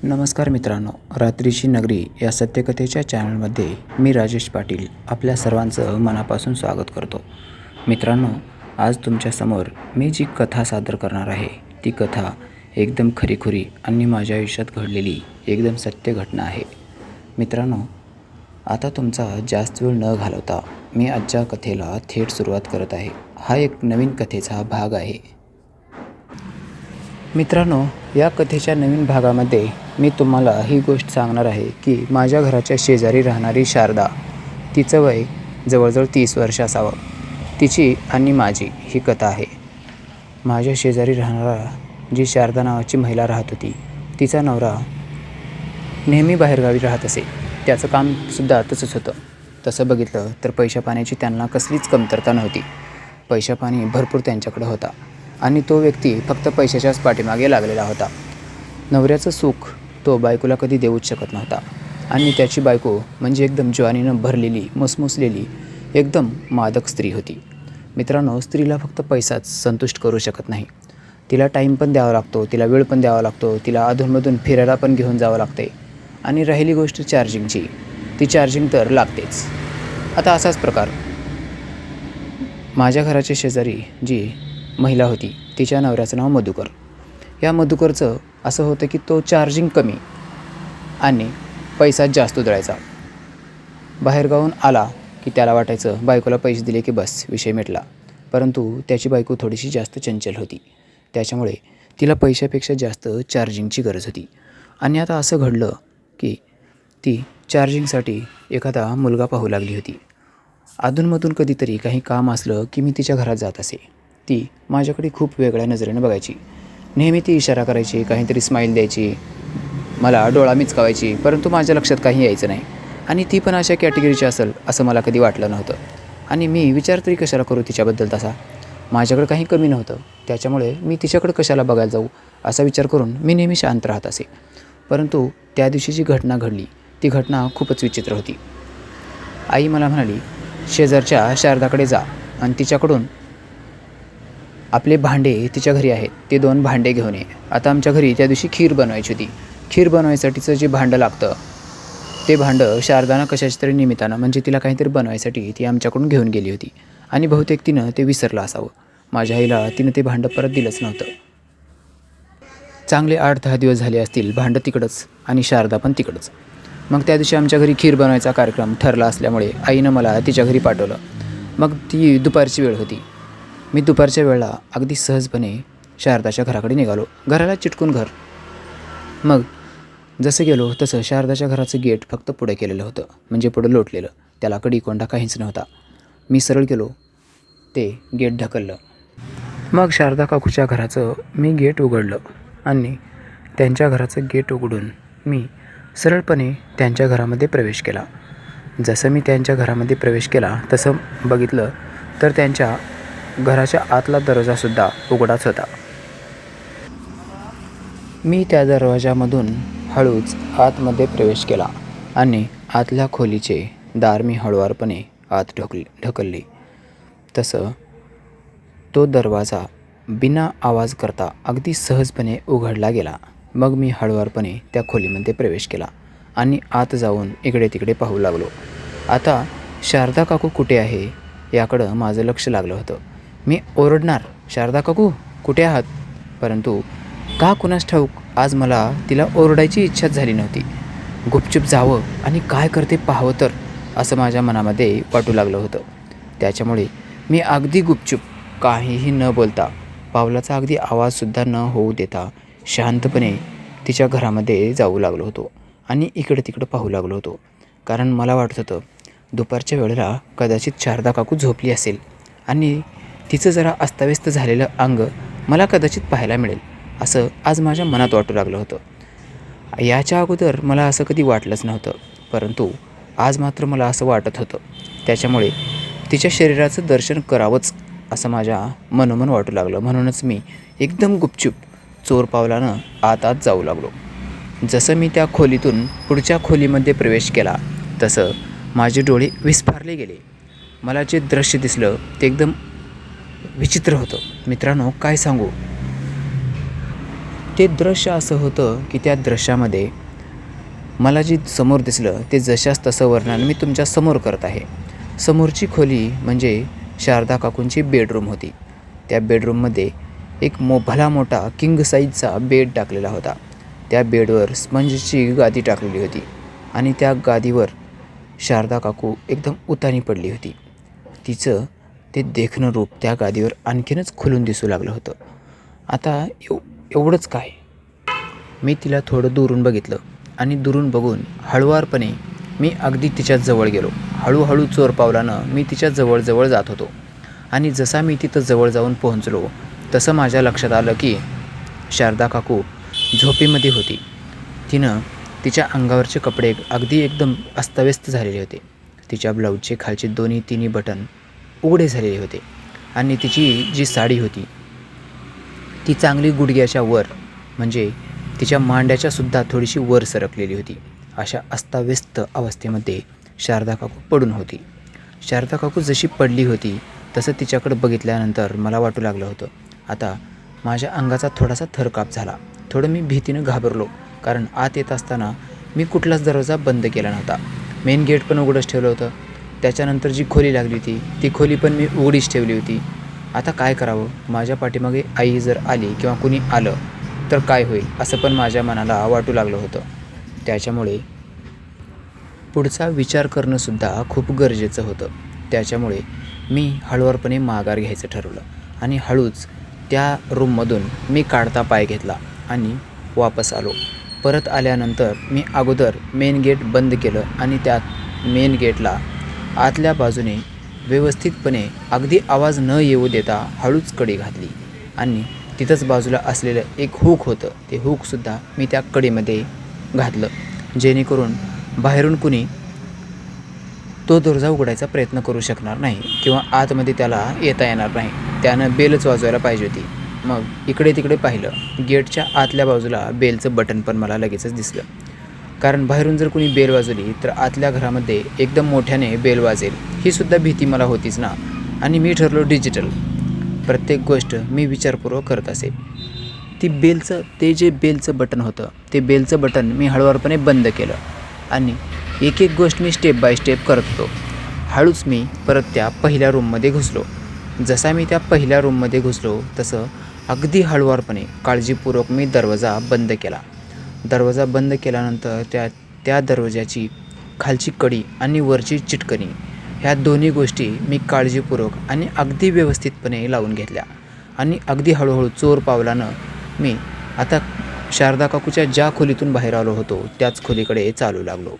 नमस्कार मित्रांनो, रात्रीची नगरी या सत्यकथेच्या चॅनलमध्ये मी राजेश पाटील आपल्या सर्वांचं मनापासून स्वागत करतो. मित्रांनो, आज तुमच्यासमोर मी जी कथा सादर करणार आहे ती कथा एकदम खरीखुरी आणि माझ्या आयुष्यात घडलेली एकदम सत्य घटना आहे. मित्रांनो, आता तुमचा जास्त वेळ न घालवता मी आजच्या कथेला थेट सुरुवात करत आहे. हा एक नवीन कथेचा भाग आहे. मित्रांनो, या कथेच्या नवीन भागामध्ये मी तुम्हाला ही गोष्ट सांगणार आहे की माझ्या घराच्या शेजारी राहणारी शारदा, तिचं वय जवळजवळ 30 वर्ष असावं. तिची आणि माझी ही कथा आहे. माझ्या शेजारी राहणारा जी शारदा नावाची महिला राहत होती, तिचा नवरा नेहमी बाहेरगावी राहत असे. त्याचं कामसुद्धा तसंच होतं. तसं बघितलं तर पैशा पाण्याची त्यांना कसलीच कमतरता नव्हती. पैशा पाणी भरपूर त्यांच्याकडे होता आणि तो व्यक्ती फक्त पैशाच्याच पाठीमागे लागलेला होता. नवऱ्याचं सुख तो बायकोला कधी देऊच शकत नव्हता आणि त्याची बायको म्हणजे एकदम ज्वानीनं भरलेली, मसमुसलेली, एकदम मादक स्त्री होती. मित्रांनो, स्त्रीला फक्त पैसाच संतुष्ट करू शकत नाही. तिला टाईम पण द्यावा लागतो, तिला वेळ पण द्यावा लागतो, तिला अधूनमधून फिरायला पण घेऊन जावं लागते. आणि राहिली गोष्ट चार्जिंगची, ती चार्जिंग तर लागतेच. आता असाच प्रकार माझ्या घराच्या शेजारी जी महिला होती, तिच्या नवऱ्याचं नाव मधुकर. या मधुकरचं असं होतं की तो चार्जिंग कमी आणि पैसा जास्त उधळायचा. बाहेरगावून आला की त्याला वाटायचं बायकोला पैसे दिले की बस विषय मिटला. परंतु त्याची बायको थोडीशी जास्त चंचल होती. त्याच्यामुळे तिला पैशापेक्षा जास्त चार्जिंगची गरज होती. आणि आता असं घडलं की ती चार्जिंगसाठी एखादा मुलगा पाहू लागली होती. अधूनमधून कधीतरी काही काम असलं की मी तिच्या घरात जात असे. ती माझ्याकडे खूप वेगळ्या नजरेनं बघायची. नेहमी ती इशारा करायची, काहीतरी स्माईल द्यायची, मला डोळा मिचकावायची, परंतु माझ्या लक्षात काही यायचं नाही. आणि ती पण अशा कॅटेगरीची असेल असं मला कधी वाटलं नव्हतं. आणि मी विचार तरी कशाला करू तिच्याबद्दल तसा. माझ्याकडे काही कमी नव्हतं, त्याच्यामुळे मी तिच्याकडे कशाला बघायला जाऊ असा विचार करून मी नेहमी शांत राहत असे. परंतु त्या दिवशी जी घटना घडली ती घटना खूपच विचित्र होती. आई मला म्हणाली, शेजारच्या शारदाकडे जा आणि तिच्याकडून आपले भांडे तिच्या घरी आहेत ते 2 भांडे घेऊन ये. आता आमच्या घरी त्या दिवशी खीर बनवायची होती. खीर बनवायसाठीचं जे भांडं लागतं ते भांडं शारदानं कशाच्या तरी निमित्तानं, म्हणजे तिला काहीतरी बनवायसाठी ती आमच्याकडून घेऊन गेली होती. आणि बहुतेक तिनं ते विसरलं असावं. माझ्या आईला तिनं ते भांडं परत दिलंच नव्हतं. चांगले 8-10 दिवस झाले असतील भांडं तिकडंच आणि शारदा पण तिकडंच. मग त्या दिवशी आमच्या घरी खीर बनवायचा कार्यक्रम ठरला असल्यामुळे आईनं मला तिच्या घरी पाठवलं. मग ती दुपारची वेळ होती. मी दुपारच्या वेळेला अगदी सहजपणे शारदाच्या घराकडे निघालो. घराला चिटकून घर. मग जसं गेलो तसं शारदाच्या घराचं गेट फक्त पुढे केलेलं होतं, म्हणजे पुढं लोटलेलं. त्याला कडी-कोंडा काहीच नव्हता. मी सरळ गेलो, ते गेट ढकललं. मग शारदा काकूच्या घराचं मी गेट उघडलं आणि त्यांच्या घराचं गेट उघडून मी सरळपणे त्यांच्या घरामध्ये प्रवेश केला. जसं मी त्यांच्या घरामध्ये प्रवेश केला तसं बघितलं तर त्यांच्या घराच्या आतला दरवाजासुद्धा उघडाच होता. मी त्या दरवाजामधून हळूच आतमध्ये प्रवेश केला आणि आतल्या खोलीचे दार मी हळुवारपणे आत ढकलले. तसं तो दरवाजा बिना आवाज करता अगदी सहजपणे उघडला गेला. मग मी हळुवारपणे त्या खोलीमध्ये प्रवेश केला आणि आत जाऊन इकडे तिकडे पाहू लागलो. आता शारदा काकू कुठे आहे याकडं माझं लक्ष लागलं होतं. मी ओरडणार, शारदा काकू कुठे आहात? परंतु का कुणास ठाऊक आज मला तिला ओरडायची इच्छाच झाली नव्हती. गुपचूप जावं आणि काय करते पाहावं तर असं माझ्या मनामध्ये वाटू लागलं होतं. त्याच्यामुळे मी अगदी गुपचूप, काहीही न बोलता, पावलाचा अगदी आवाजसुद्धा न होऊ देता शांतपणे तिच्या घरामध्ये जाऊ लागलो होतो आणि इकडं तिकडं पाहू लागलो होतो. कारण मला वाटत होतं दुपारच्या वेळेला कदाचित शारदा काकू झोपली असेल आणि तिचं जरा अस्ताव्यस्त झालेलं अंग मला कदाचित पाहायला मिळेल असं आज माझ्या मनात वाटू लागलं होतं. याच्या अगोदर मला असं कधी वाटलंच नव्हतं, परंतु आज मात्र मला असं वाटत होतं. त्याच्यामुळे तिच्या शरीराचं दर्शन करावंच असं माझ्या मनोमन वाटू लागलं. म्हणूनच मी एकदम गुपचूप चोर पावलानं आत जाऊ लागलो. जसं मी त्या खोलीतून पुढच्या खोलीमध्ये प्रवेश केला तसं माझे डोळे विस्फारले गेले. मला जे दृश्य दिसलं ते एकदम विचित्र होतं. मित्रांनो, काय सांगू, ते दृश्य असं होतं की त्या दृश्यामध्ये मला जे समोर दिसलं ते जशास तसं वर्णन मी तुमच्या समोर करत आहे. समोरची खोली म्हणजे शारदा काकूंची बेडरूम होती. त्या बेडरूममध्ये एक भला मोठा किंग साईजचा बेड टाकलेला होता. त्या बेडवर स्पंजची गादी टाकलेली होती आणि त्या गादीवर शारदा काकू एकदम उतानी पडली होती. तिचं ते देखणं रूप त्या गादीवर आणखीनच खुलून दिसू लागलं होतं. आता एवढंच काय, मी तिला थोडं दुरून बघितलं आणि दुरून बघून हळुवारपणे मी अगदी तिच्या जवळ गेलो. हळूहळू चोर पावलानं मी तिच्या जवळ जात होतो आणि जसा मी तिथं जवळ जाऊन पोहोचलो तसं माझ्या लक्षात आलं की शारदा काकू झोपेमध्ये होती. तिनं तिच्या अंगावरचे कपडे अगदी एकदम अस्ताव्यस्त झालेले होते. तिच्या ब्लाऊजचे खालचे दोन्ही तिन्ही बटन उघडे झालेले होते आणि तिची जी साडी होती ती चांगली गुडघ्याच्या वर म्हणजे तिच्या मांड्याच्या सुद्धा थोडीशी वर सरकलेली होती. अशा अस्ताव्यस्त अवस्थेमध्ये शारदा काकू पडून होती. शारदा काकू जशी पडली होती तसं तिच्याकडे बघितल्यानंतर मला वाटू लागलं होतं. आता माझ्या अंगाचा थोडासा थरकाप झाला. थोडं मी भीतीनं घाबरलो, कारण आत येत असताना मी कुठलाच दरवाजा बंद केला नव्हता. मेन गेट पण उघडंच ठेवलं होतं. त्याच्यानंतर जी खोली लागली होती ती खोली पण मी उघडीच ठेवली होती. आता काय करावं, माझ्या पाठीमागे आई जर आली किंवा कुणी आलं तर काय होईल असं पण माझ्या मनाला वाटू लागलं होतं. त्याच्यामुळे पुढचा विचार करणंसुद्धा खूप गरजेचं होतं. त्याच्यामुळे मी हळुवारपणे माघार घ्यायचं ठरवलं आणि हळूच त्या रूममधून मी काढता पाय घेतला आणि वापस आलो. परत आल्यानंतर मी अगोदर मेन गेट बंद केलं आणि त्यात मेन गेटला आतल्या बाजूने व्यवस्थितपणे अगदी आवाज न येऊ देता हळूच कडी घातली आणि तिथंच बाजूला असलेलं एक हुक होतं, ते हुकसुद्धा मी त्या कडेमध्ये घातलं, जेणेकरून बाहेरून कुणी तो दरवाजा उघडायचा प्रयत्न करू शकणार नाही किंवा आतमध्ये त्याला येता येणार नाही. त्यानं बेलच वाजवायला पाहिजे होती. मग इकडे तिकडे पाहिलं, गेटच्या आतल्या बाजूला बेलचं बटन पण मला लगेचच दिसलं, कारण बाहेरून जर कोणी बेल वाजवली तर आतल्या घरामध्ये एकदम मोठ्याने बेल वाजेल ही सुद्धा भीती मला होतीच ना. आणि मी ठरलो डिजिटल, प्रत्येक गोष्ट मी विचारपूर्वक करत असे. ते जे बेलचं बटन होतं ते बेलचं बटन मी हळुवारपणे बंद केलं आणि एक एक गोष्ट मी स्टेप बाय स्टेप करत होतो. हळूच मी परत त्या पहिल्या रूममध्ये घुसलो. जसा मी त्या पहिल्या रूममध्ये घुसलो तसं अगदी हळुवारपणे काळजीपूर्वक मी दरवाजा बंद केला. दरवाजा बंद केल्यानंतर त्या दरवाजाची खालची कडी आणि वरची चिटकणी ह्या दोन्ही गोष्टी मी काळजीपूर्वक आणि अगदी व्यवस्थितपणे लावून घेतल्या आणि अगदी हळूहळू चोर पावलानं मी आता शारदा काकूच्या ज्या खोलीतून बाहेर आलो होतो त्याच खोलीकडे चालू लागलो.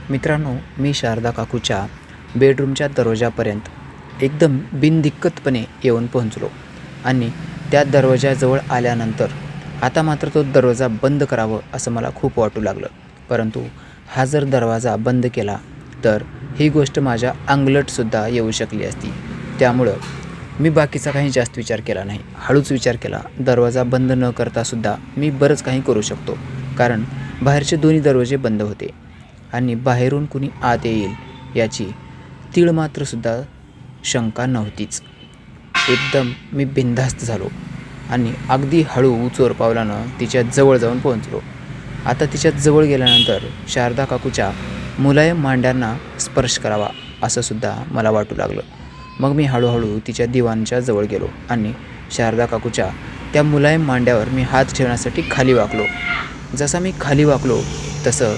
मित्रांनो, मी शारदा काकूच्या बेडरूमच्या दरवाजापर्यंत एकदम बिनदिक्कतपणे येऊन पोहोचलो आणि त्या दरवाजाजवळ आल्यानंतर आता मात्र तो दरवाजा बंद करावं असं मला खूप वाटू लागलं. परंतु हा जर दरवाजा बंद केला तर ही गोष्ट माझ्या अंगलटसुद्धा येऊ शकली असती. त्यामुळं मी बाकीचा काही जास्त विचार केला नाही. हळूच विचार केला, दरवाजा बंद न करतासुद्धा मी बरंच काही करू शकतो, कारण बाहेरचे दोन्ही दरवाजे बंद होते आणि बाहेरून कुणी आत येईल याची तीळ मात्रसुद्धा शंका नव्हतीच. एकदम मी बिनधास्त झालो आणि अगदी हळू चोर पावलानं तिच्या जवळ जाऊन पोहोचलो. आता तिच्या जवळ गेल्यानंतर शारदा काकूच्या मुलायम मांड्यांना स्पर्श करावा असं सुद्धा मला वाटू लागलं. मग मी हळूहळू तिच्या दिवाणच्या जवळ गेलो आणि शारदा काकूच्या त्या मुलायम मांड्यावर मी हात ठेवण्यासाठी खाली वाकलो. जसा मी खाली वाकलो तसं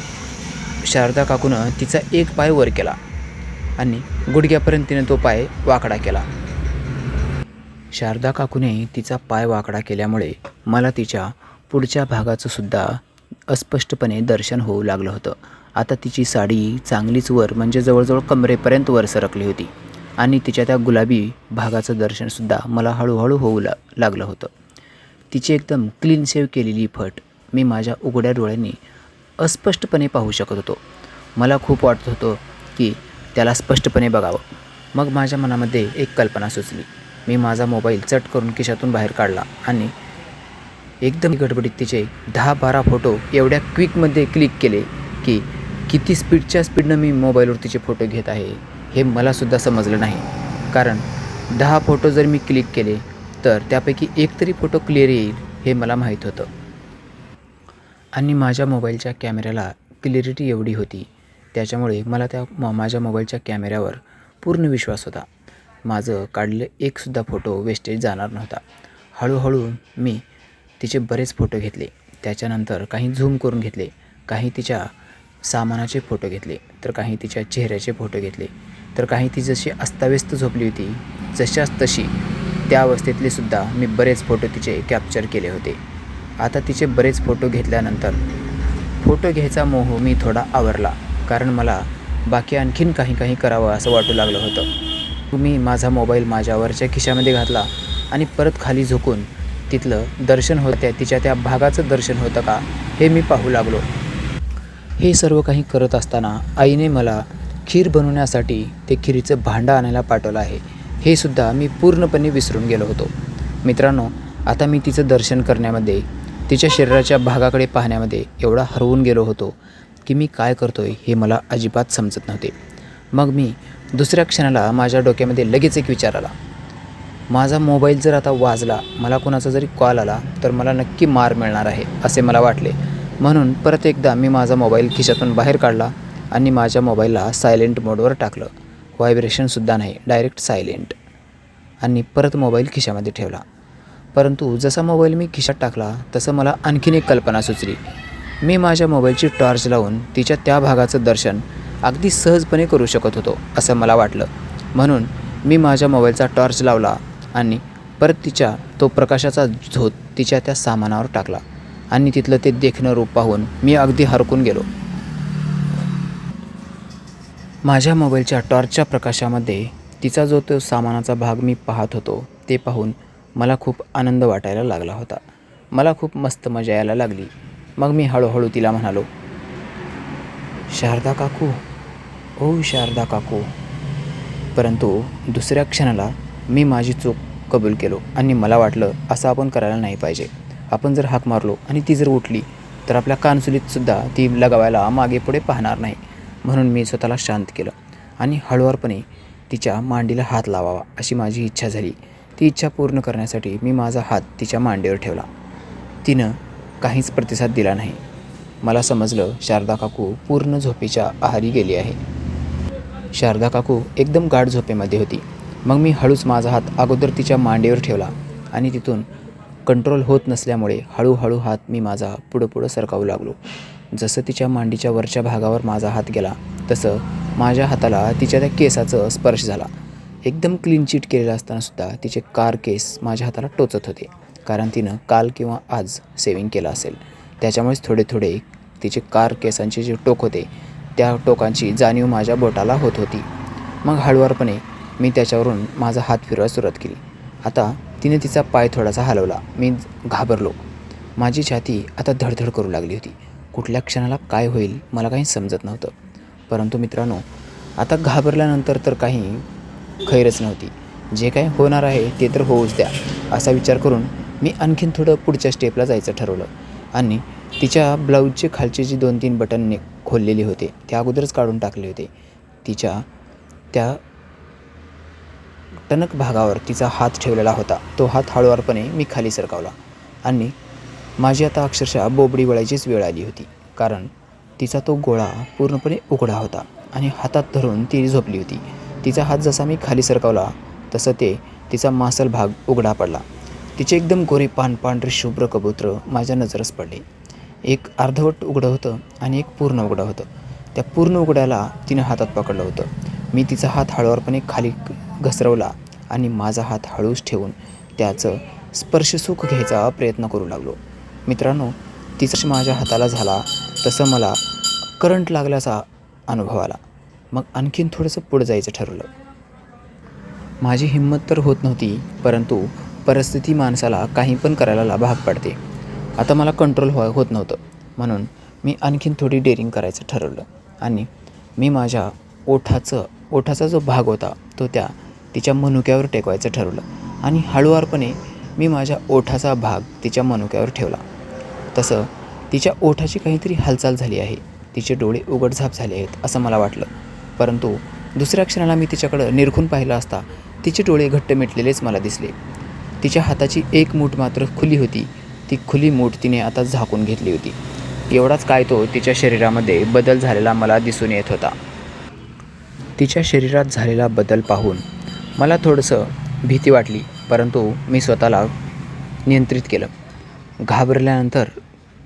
शारदा काकूनं तिचा एक पाय वर केला आणि गुडघ्यापर्यंत तिने तो पाय वाकडा केला. शारदा काकूने तिचा पाय वाकडा केल्यामुळे मला तिच्या पुढच्या भागाचं सुद्धा अस्पष्टपणे दर्शन होऊ लागलं होतं. आता तिची साडी चांगलीच वर म्हणजे जवळजवळ कमरेपर्यंत वर सरकली होती आणि तिच्या त्या गुलाबी भागाचं दर्शनसुद्धा मला हळूहळू होऊ लागलं होतं. तिची एकदम क्लीन शेव केलेली फट मी माझ्या उघड्या डोळ्यांनी अस्पष्टपणे पाहू शकत होतो. मला खूप वाटत होतं की त्याला स्पष्टपणे बघावं. मग माझ्या मनामध्ये एक कल्पना सुचली. मी माझा मोबाईल चट करून खिशातून बाहेर काढला आणि एकदम गडबडीत तिचे 10-12 फोटो एवढ्या क्विकमध्ये क्लिक केले की किती स्पीडनं मी मोबाईलवर तिचे फोटो घेत आहे हे मलासुद्धा समजलं नाही. कारण 10 फोटो जर मी क्लिक केले तर त्यापैकी एक तरी फोटो क्लिअर येईल हे मला माहीत होतं. आणि माझ्या मोबाईलच्या कॅमेऱ्याला क्लिअरिटी एवढी होती, त्याच्यामुळे मला माझ्या मोबाईलच्या कॅमेऱ्यावर पूर्ण विश्वास होता. माझं काढलेलं एकसुद्धा फोटो वेस्टेज जाणार नव्हता. हळूहळू मी तिचे बरेच फोटो घेतले. त्याच्यानंतर काही झूम करून घेतले, काही तिच्या सामानाचे फोटो घेतले, तर काही तिच्या चेहऱ्याचे फोटो घेतले, तर काही ती जशी अस्ताव्यस्त झोपली होती जशाच तशी त्या अवस्थेतले सुद्धा मी बरेच फोटो तिचे कॅप्चर केले होते. आता तिचे बरेच फोटो घेतल्यानंतर फोटो घ्यायचा मोह मी थोडा आवरला, कारण मला बाकी आणखीन काही करावं असं वाटू लागलं होतं. मी माझा मोबाईल माझ्या वरच्या खिशामध्ये घातला आणि परत खाली झुकून तिथलं दर्शन होतं, तिच्या त्या भागाचं दर्शन होतं का हे मी पाहू लागलो. हे सर्व काही करत असताना आईने मला खीर बनवण्यासाठी ते खिरीचं भांडं आणायला पाठवलं आहे, हे सुद्धा मी पूर्णपणे विसरून गेलो होतो. मित्रांनो, आता मी तिचं दर्शन करण्यामध्ये, तिच्या शरीराच्या भागाकडे पाहण्यामध्ये एवढा हरवून गेलो होतो की मी काय करतोय हे मला अजिबात समजत नव्हते. मग मी दुसऱ्या क्षणाला माझ्या डोक्यामध्ये लगेच एक विचार आला. माझा मोबाईल जर आता वाजला, मला कोणाचा जरी कॉल आला तर मला नक्की मार मिळणार आहे असे मला वाटले. म्हणून परत एकदा मी माझा मोबाईल खिशातून बाहेर काढला आणि माझ्या मोबाईलला सायलेंट मोडवर टाकलं. व्हायब्रेशनसुद्धा नाही, डायरेक्ट सायलेंट. आणि परत मोबाईल खिशामध्ये ठेवला. परंतु जसा मोबाईल मी खिशात टाकला तसं मला आणखीन एक कल्पना सुचली. मी माझ्या मोबाईलची टॉर्च लावून तिच्या त्या भागाचं दर्शन अगदी सहजपणे करू शकत होतो असं मला वाटलं. म्हणून मी माझ्या मोबाईलचा टॉर्च लावला आणि परत तिच्या तो प्रकाशाचा झोत तिच्या त्या सामानावर टाकला आणि तिथलं ते देखणं रूप पाहून मी अगदी हरकून गेलो. माझ्या मोबाईलच्या टॉर्चच्या प्रकाशामध्ये तिचा जो तो सामानाचा भाग मी पाहत होतो ते पाहून मला खूप आनंद वाटायला लागला होता. मला खूप मस्त मजा यायला लागली. मग मी हळूहळू तिला म्हणालो, शारदा काकू, ओ शारदा काकू. परंतु दुसऱ्या क्षणाला मी माझी चूक कबूल केलो आणि मला वाटलं असं आपण करायला नाही पाहिजे. आपण जर हाक मारलो आणि ती जर उठली तर आपल्या कानसुलीतसुद्धा ती लगावायला मागे पुढे पाहणार नाही. म्हणून मी स्वतःला शांत केलं आणि हळुवारपणे तिच्या मांडीला हात लावावा अशी माझी इच्छा झाली. ती इच्छा पूर्ण करण्यासाठी मी माझा हात तिच्या मांडीवर ठेवला. तिनं काहीच प्रतिसाद दिला नाही. मला समजलं शारदा काकू पूर्ण झोपेच्या आहारी गेली आहे. शारदा काकू एकदम गाढ झोपेमध्ये होती. मग मी हळूच माझा हात अगोदर तिच्या मांडीवर ठेवला आणि तिथून कंट्रोल होत नसल्यामुळे हळूहळू हात मी माझा पुढं सरकावू लागलो. जसं तिच्या मांडीच्या वरच्या भागावर माझा हात गेला तसं माझ्या हाताला तिच्या त्या केसाचा स्पर्श झाला. एकदम क्लीन चिट केलेलं असतानासुद्धा तिचे कार केस माझ्या हाताला टोचत होते, कारण तिनं काल किंवा आज सेविंग केलं असेल. त्याच्यामुळेच थोडे तिचे कार केसांचे जे टोक होते त्या टोकांची जाणीव माझ्या बोटाला होत होती. मग हळुवारपणे मी त्याच्यावरून माझा हात फिरवायला सुरुवात केली. आता तिने तिचा पाय थोडासा हलवला. मी घाबरलो. माझी छाती आता धडधड करू लागली होती. कुठल्या क्षणाला काय होईल मला काही समजत नव्हतं. परंतु मित्रांनो, आता घाबरल्यानंतर तर काही खैरच नव्हती. जे काही होणार आहे ते तर होऊच द्या असा विचार करून मी आणखीन थोडं पुढच्या स्टेपला जायचं ठरवलं आणि तिच्या ब्लाऊजचे खालचे जे 2-3 बटन खोललेले होते ते अगोदरच काढून टाकले होते. तिच्या त्या टणक भागावर तिचा हात ठेवलेला होता. तो हात हळुवारपणे मी खाली सरकावला आणि माझी आता अक्षरशः बोबडी वळायचीच वेळ आली होती, कारण तिचा तो गोळा पूर्णपणे उघडा होता आणि हातात धरून ती झोपली होती. तिचा हात जसा मी खाली सरकावला तसं तिचा मासल भाग उघडा पडला. तिचे एकदम गोरे पांढरे शुभ्र कबूतर माझ्या नजरेस पडले. एक अर्धवट उघडं होतं आणि एक पूर्ण उघडं होतं. त्या पूर्ण उघड्याला तिनं हातात पकडलं होतं. मी तिचा हात हळुवारपणे खाली घसरवला आणि माझा हात हळूच ठेवून त्याचं स्पर्शसुख घ्यायचा प्रयत्न करू लागलो. मित्रांनो, तिचा माझ्या हाताला झाला तसं मला करंट लागल्याचा अनुभव आला. मग आणखीन थोडंसं पुढं जायचं ठरवलं. माझी हिंमत तर होत नव्हती, परंतु परिस्थिती माणसाला काही पण करायला भाग पडते. आता मला कंट्रोल होत नव्हतं. म्हणून मी आणखीन थोडी डेअरिंग करायचं ठरवलं आणि मी माझ्या ओठाचा जो भाग होता तो तिच्या मनुक्यावर टेकवायचं ठरवलं आणि हळुवारपणे मी माझ्या ओठाचा भाग तिच्या मनुक्यावर ठेवला. तसं तिच्या ओठाची काहीतरी हालचाल झाली आहे. तिचे डोळे उघडझाप झाले आहेत असं मला वाटलं. परंतु दुसऱ्या क्षणाला मी तिच्याकडं निरखून पाहिलं असता तिचे डोळे घट्ट मिटलेलेच मला दिसले. तिच्या हाताची एक मूठ मात्र खुली होती. ती खुली मूठ तिने आता झाकून घेतली होती. एवढाच काय तो तिच्या शरीरामध्ये बदल झालेला मला दिसून येत होता. तिच्या शरीरात झालेला बदल पाहून मला थोडंसं भीती वाटली, परंतु मी स्वतःला नियंत्रित केलं. घाबरल्यानंतर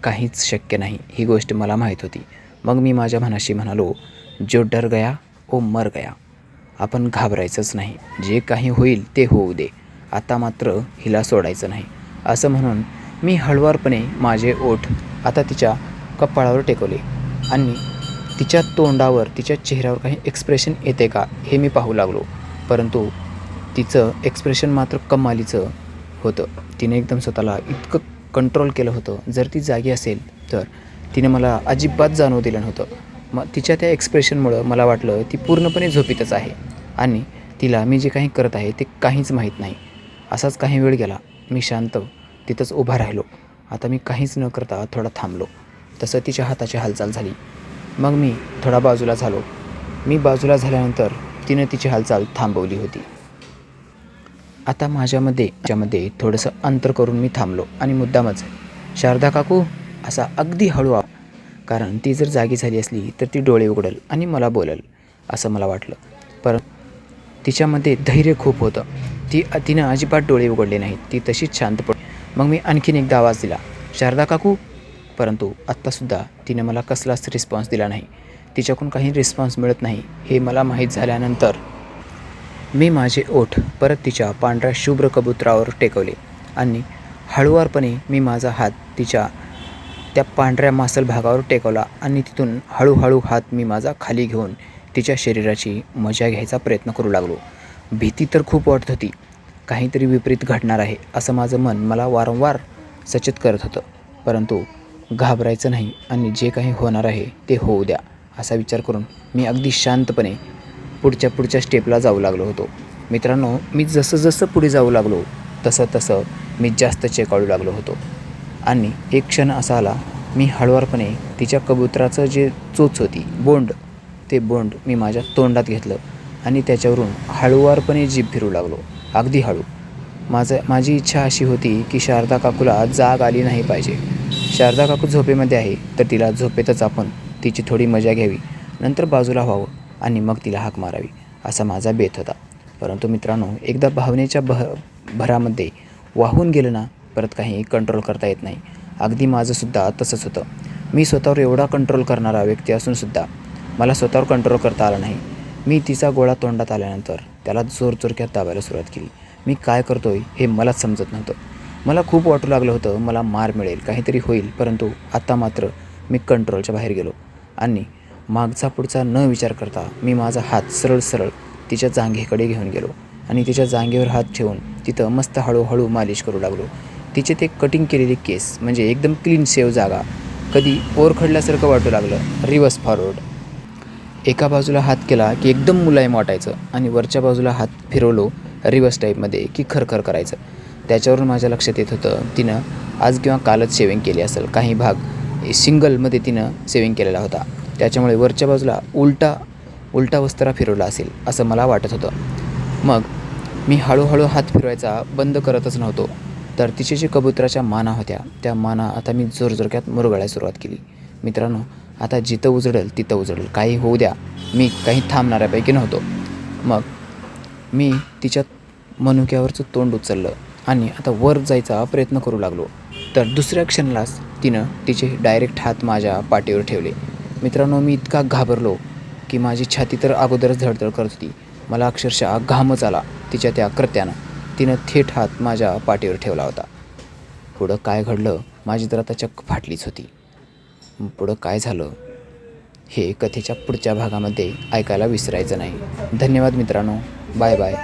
काहीच शक्य नाही ही गोष्ट मला माहीत होती. मग मी माझ्या मनाशी म्हणालो, जो डर गया वो मर गया. आपण घाबरायचंच नाही, जे काही होईल ते होऊ दे, आता मात्र हिला सोडायचं नाही. असं म्हणून मी हळुवारपणे माझे ओठ आता तिच्या कपाळावर टेकवले आणि तिच्या तोंडावर, तिच्या चेहऱ्यावर काही एक्सप्रेशन येते का हे मी पाहू लागलो. परंतु तिचं एक्सप्रेशन मात्र कमालीचं होतं. तिने एकदम स्वतःला इतकं कंट्रोल केलं होतं. जर ती जागी असेल तर तिने मला अजिबात जाणवू दिलं नव्हतं. मग तिच्या त्या एक्सप्रेशनमुळं मला वाटलं ती पूर्णपणे झोपेतच आहे आणि तिला मी जे काही करत आहे ते काहीच माहीत नाही. असाच काही वेळ गेला. मी शांत तिथंच उभा राहिलो. आता मी काहीच न करता थोडा थांबलो. तसं तिच्या हाताची हालचाल झाली. मग मी थोडा बाजूला झालो. मी बाजूला झाल्यानंतर तिने तिची हालचाल थांबवली होती. आता माझ्यामध्ये थोडंसं अंतर करून मी थांबलो आणि मुद्दामच शारदा काकू असा अगदी हळू, कारण ती जर जागी झाली असली तर ती डोळे उघडेल आणि मला बोलेल असं मला वाटलं. पण तिच्यामध्ये धैर्य खूप होतं. तिनं अजिबात डोळे उघडले नाहीत. ती तशीच शांत पडली. मग मी आणखीन एकदा आवाज दिला, शारदा काकू. परंतु आत्तासुद्धा तिने मला कसलाच रिस्पॉन्स दिला नाही. तिच्याकडून काही रिस्पॉन्स मिळत नाही हे मला माहीत झाल्यानंतर मी माझे ओठ परत तिच्या पांढऱ्या शुभ्र कबुतरावर टेकवले आणि हळुवारपणे मी माझा हात तिच्या त्या पांढऱ्या मासल भागावर टेकवला आणि तिथून हळूहळू हात मी माझा खाली घेऊन तिच्या शरीराची मजा घ्यायचा प्रयत्न करू लागलो. भीती तर खूप वाटत होती. काहीतरी विपरीत घडणार आहे असं माझं मन मला वारंवार सचेत करत होतं. परंतु घाबरायचं नाही आणि जे काही होणार आहे ते होऊ द्या असा विचार करून मी अगदी शांतपणे पुढच्या स्टेपला जाऊ लागलो होतो. मित्रांनो, मी जसं पुढे जाऊ लागलो तसं मी जास्त चेकाळू लागलो होतो आणि एक क्षण असा आला, मी हळुवारपणे तिच्या कबुतराचं जे चोच होती, ते बोंड मी माझ्या तोंडात घेतलं आणि त्याच्यावरून हळुवारपणे जीभ फिरू लागलो, अगदी हळू. माझी इच्छा अशी होती की शारदा काकूला जाग आली नाही पाहिजे. शारदा काकू झोपेमध्ये आहे तर तिला झोपेतच आपण तिची थोडी मजा घ्यावी, नंतर बाजूला व्हावं आणि मग तिला हाक मारावी असा माझा बेत होता. परंतु मित्रांनो, एकदा भावनेच्या भरामध्ये वाहून गेलं ना, परत काही कंट्रोल करता येत नाही. अगदी माझंसुद्धा तसंच होतं. मी स्वतःवर एवढा कंट्रोल करणारा व्यक्ती असूनसुद्धा मला स्वतःवर कंट्रोल करता आला नाही. मी तिचा गोळा तोंडात आल्यानंतर त्याला जोरजोरक्यात दाबायला सुरुवात केली. मी काय करतोय हे मलाच समजत नव्हतं. मला खूप वाटू लागलं होतं मला मार मिळेल, काहीतरी होईल. परंतु आता मात्र मी कंट्रोलच्या बाहेर गेलो आणि मागचा पुढचा न विचार करता मी माझा हात सरळ तिच्या जांघेकडे घेऊन गेलो आणि तिच्या जांघेवर हात ठेवून तिथं मस्त हळूहळू मालिश करू लागलो. तिचे ते कटिंग केलेले केस म्हणजे एकदम क्लीन शेव जागा कधी ओरखडल्यासारखं वाटू लागलं. रिव्हर्स फॉरवर्ड एका बाजूला हात केला की एकदम मुलायम वाटायचं आणि वरच्या बाजूला हात फिरवलो रिव्हर्स टाईपमध्ये की खरखर करायचं. त्याच्यावरून माझ्या लक्षात येत होतं तिनं आज किंवा कालच शेविंग केली असेल. काही भाग सिंगलमध्ये तिनं शेविंग केलेला होता, त्याच्यामुळे वरच्या बाजूला उलटा वस्त्रा फिरवला असेल असं मला वाटत होतं. मग मी हळूहळू हात फिरवायचा बंद करतच नव्हतो. तर तिचे जे कबुतराच्या माना होत्या त्या माना आता मी जोरजोरक्यात मुरगळायला सुरुवात केली. मित्रांनो, आता जिथं उजडेल तिथं उजडेल, काही होऊ द्या, मी काही थांबणाऱ्यापैकी नव्हतो. मग मी तिच्या मनुक्यावरचं तोंड उचललं आणि आता वर जायचा प्रयत्न करू लागलो. तर दुसऱ्या क्षणालाच तिनं तिचे डायरेक्ट हात माझ्या पाठीवर ठेवले. मित्रांनो, मी इतका घाबरलो की माझी छाती तर अगोदरच धडधड करत होती. मला अक्षरशः घामच आला तिच्या त्या कृत्यानं. तिनं थेट हात माझ्या पाठीवर ठेवला होता. पुढं काय घडलं माझी तर आता चक्क फाटलीच होती. पुढं काय झालं हे कथेच्या पुढच्या भागामध्ये ऐकायला विसरायचं नाही. धन्यवाद मित्रांनो. Bye bye.